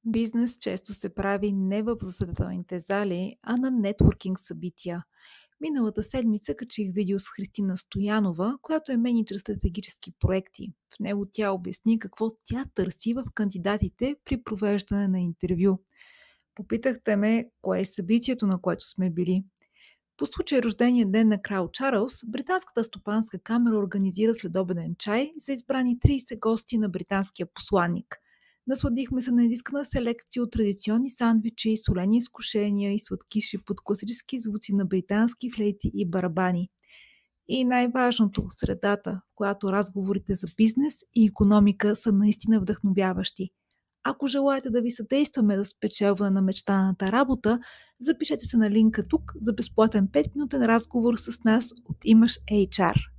Бизнес често се прави не в заседателните зали, а на нетворкинг събития. Миналата седмица качих видео с Христина Стоянова, която е менеджер стратегически проекти. В него тя обясни какво тя търси в кандидатите при провеждане на интервю. Попитахте ме, кое е събитието, на което сме били. По случай рождения ден на крал Чарлз, Британската стопанска камера организира следобеден чай за избрани 30 гости на британския посланник. Насладихме се на изискана селекция от традиционни сандвичи, солени изкушения и сладкиши под класически звуци на британски флейти и барабани. И най-важното – средата, в която разговорите за бизнес и икономика са наистина вдъхновяващи. Ако желаете да ви съдействаме за спечелване на мечтаната работа, запишете се на линка тук за безплатен 5-минутен разговор с нас от Имаш HR.